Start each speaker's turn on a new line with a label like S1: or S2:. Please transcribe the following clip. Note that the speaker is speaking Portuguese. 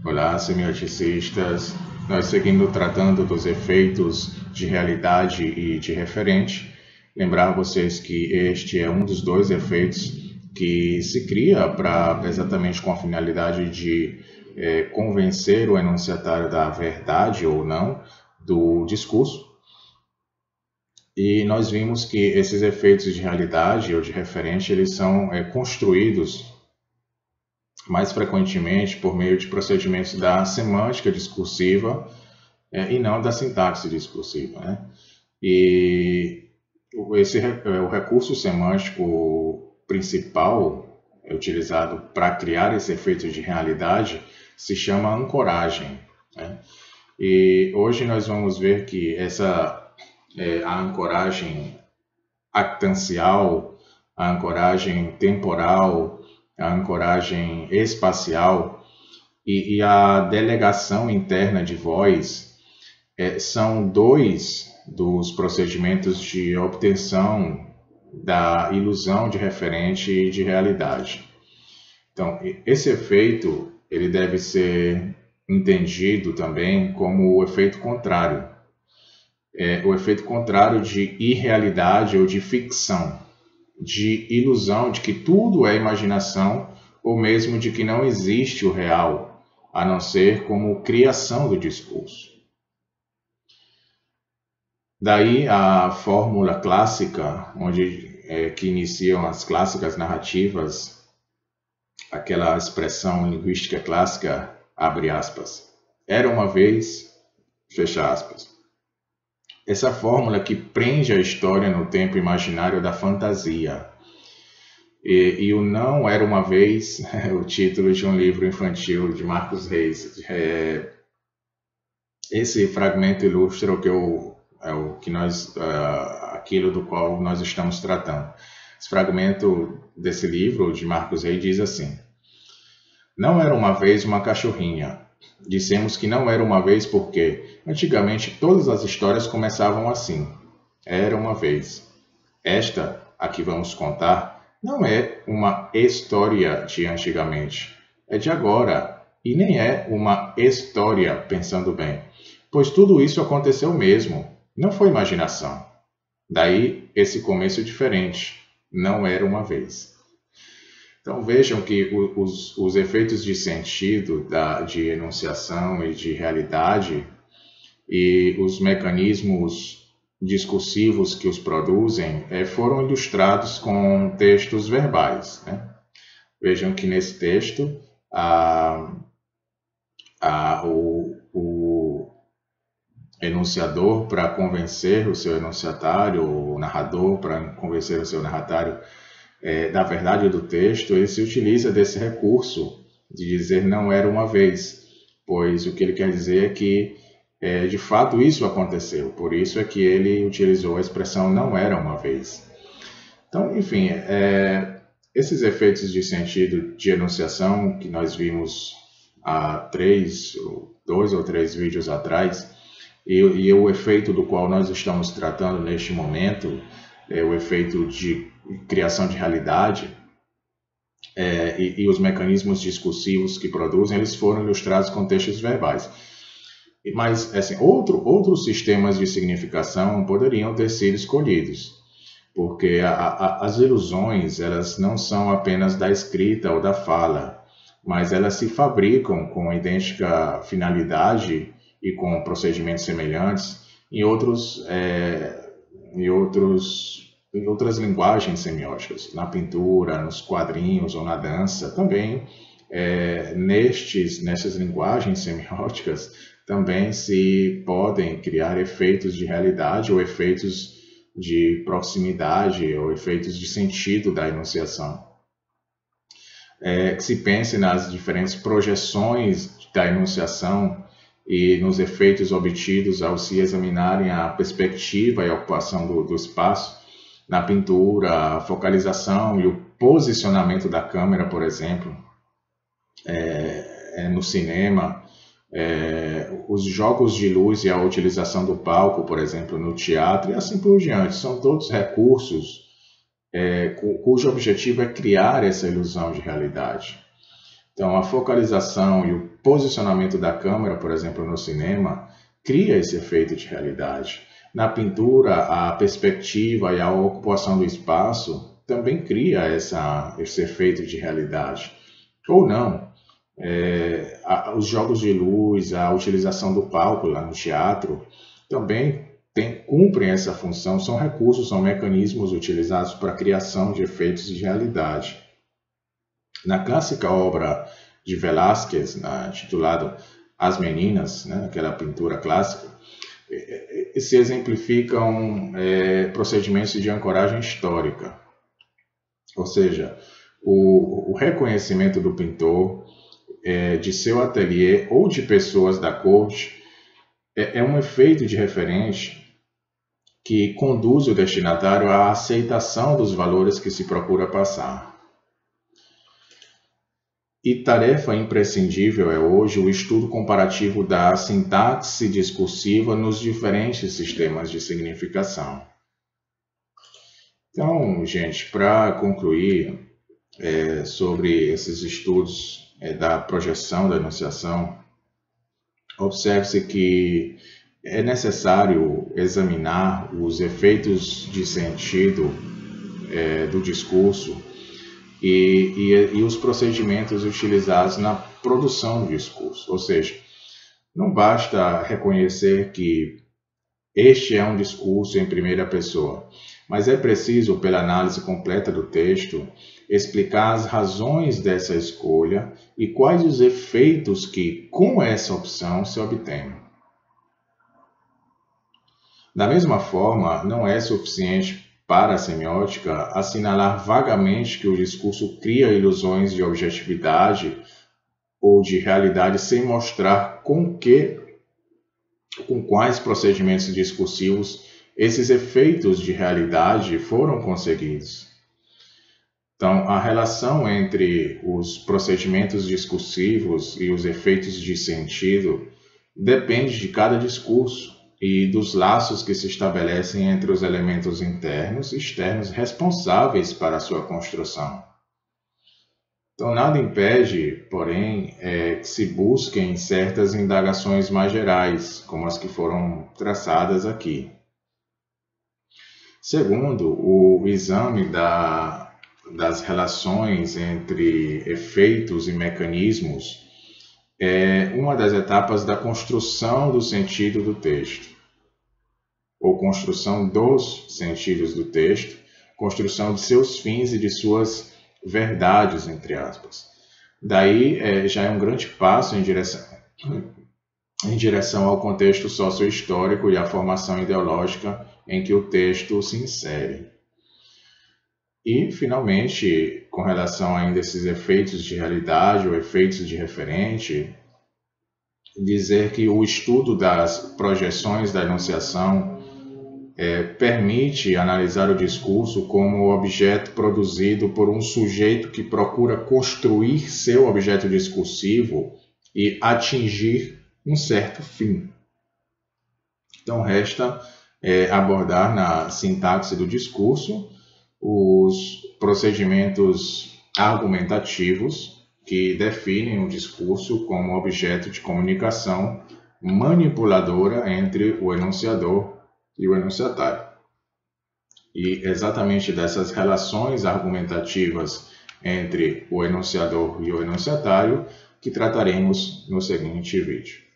S1: Olá, semioticistas. Nós seguimos tratando dos efeitos de realidade e de referente. Lembrar vocês que este é um dos dois efeitos que se cria exatamente com a finalidade de convencer o enunciatário da verdade ou não do discurso. E nós vimos que esses efeitos de realidade ou de referente, eles são construídos mais frequentemente por meio de procedimentos da semântica discursiva e não da sintaxe discursiva, né? E o recurso semântico principal utilizado para criar esse efeito de realidade se chama ancoragem, né? E hoje nós vamos ver que a ancoragem actancial, a ancoragem temporal, a ancoragem espacial e a delegação interna de voz são dois dos procedimentos de obtenção da ilusão de referente e de realidade. Então, esse efeito ele deve ser entendido também como o efeito contrário. O efeito contrário de irrealidade ou de ficção, de ilusão de que tudo é imaginação ou mesmo de que não existe o real, a não ser como criação do discurso. Daí a fórmula clássica, que iniciam as clássicas narrativas, aquela expressão linguística clássica, abre aspas, era uma vez, fecha aspas. Essa fórmula que prende a história no tempo imaginário da fantasia. E o Não Era Uma Vez, o título de um livro infantil de Marcos Reis. Esse fragmento ilustra aquilo do qual nós estamos tratando. Esse fragmento desse livro de Marcos Reis diz assim: Não era uma vez uma cachorrinha. Dissemos que não era uma vez porque, antigamente, todas as histórias começavam assim. Era uma vez. Esta, a que vamos contar, não é uma história de antigamente. É de agora. E nem é uma história, pensando bem. Pois tudo isso aconteceu mesmo. Não foi imaginação. Daí esse começo diferente. Não era uma vez. Então vejam que os efeitos de sentido, de enunciação e de realidade e os mecanismos discursivos que os produzem foram ilustrados com textos verbais, né? Vejam que nesse texto o enunciador, para convencer o seu enunciatário, o narrador, para convencer o seu narratário da verdade do texto, ele se utiliza desse recurso de dizer não era uma vez, pois o que ele quer dizer é que de fato isso aconteceu, por isso é que ele utilizou a expressão não era uma vez. Então, enfim, esses efeitos de sentido de enunciação que nós vimos há 2 ou 3 vídeos atrás, e o efeito do qual nós estamos tratando neste momento, o efeito de criação de realidade e os mecanismos discursivos que produzem, eles foram ilustrados com textos verbais. Mas assim, outros sistemas de significação poderiam ter sido escolhidos, porque as ilusões elas não são apenas da escrita ou da fala, mas elas se fabricam com idêntica finalidade e com procedimentos semelhantes em outras linguagens semióticas, na pintura, nos quadrinhos ou na dança. Também nessas linguagens semióticas também se podem criar efeitos de realidade ou efeitos de proximidade ou efeitos de sentido da enunciação. Que se pense nas diferentes projeções da enunciação e nos efeitos obtidos ao se examinarem a perspectiva e a ocupação do espaço, na pintura, a focalização e o posicionamento da câmera, por exemplo, no cinema, os jogos de luz e a utilização do palco, por exemplo, no teatro, e assim por diante. São todos recursos cujo objetivo é criar essa ilusão de realidade. Então, a focalização e o posicionamento da câmera, por exemplo, no cinema, cria esse efeito de realidade. Na pintura, a perspectiva e a ocupação do espaço também cria esse efeito de realidade. Ou não. Os jogos de luz, a utilização do palco lá no teatro, também cumprem essa função, são recursos, são mecanismos utilizados para a criação de efeitos de realidade. Na clássica obra de Velázquez, titulada As Meninas, aquela pintura clássica, se exemplificam procedimentos de ancoragem histórica, ou seja, o reconhecimento do pintor, de seu ateliê ou de pessoas da corte, é um efeito de referente que conduz o destinatário à aceitação dos valores que se procura passar. E tarefa imprescindível é hoje o estudo comparativo da sintaxe discursiva nos diferentes sistemas de significação. Então, gente, para concluir sobre esses estudos da projeção da enunciação, observe-se que é necessário examinar os efeitos de sentido do discurso e os procedimentos utilizados na produção do discurso. Ou seja, não basta reconhecer que este é um discurso em primeira pessoa, mas é preciso, pela análise completa do texto, explicar as razões dessa escolha e quais os efeitos que, com essa opção, se obtêm. Da mesma forma, não é suficiente para a semiótica assinalar vagamente que o discurso cria ilusões de objetividade ou de realidade sem mostrar com quais procedimentos discursivos esses efeitos de realidade foram conseguidos. Então, a relação entre os procedimentos discursivos e os efeitos de sentido depende de cada discurso e dos laços que se estabelecem entre os elementos internos e externos responsáveis para a sua construção. Então, nada impede, porém, que se busquem certas indagações mais gerais, como as que foram traçadas aqui. Segundo, o exame das relações entre efeitos e mecanismos é uma das etapas da construção do sentido do texto, ou construção dos sentidos do texto, construção de seus fins e de suas verdades, entre aspas. Daí já é um grande passo em direção ao contexto socio-histórico e à formação ideológica em que o texto se insere. E, finalmente, com relação ainda a esses efeitos de realidade ou efeitos de referente, dizer que o estudo das projeções da enunciação permite analisar o discurso como objeto produzido por um sujeito que procura construir seu objeto discursivo e atingir um certo fim. Então, resta abordar na sintaxe do discurso os procedimentos argumentativos que definem o discurso como objeto de comunicação manipuladora entre o enunciador e o enunciatário. E exatamente dessas relações argumentativas entre o enunciador e o enunciatário que trataremos no seguinte vídeo.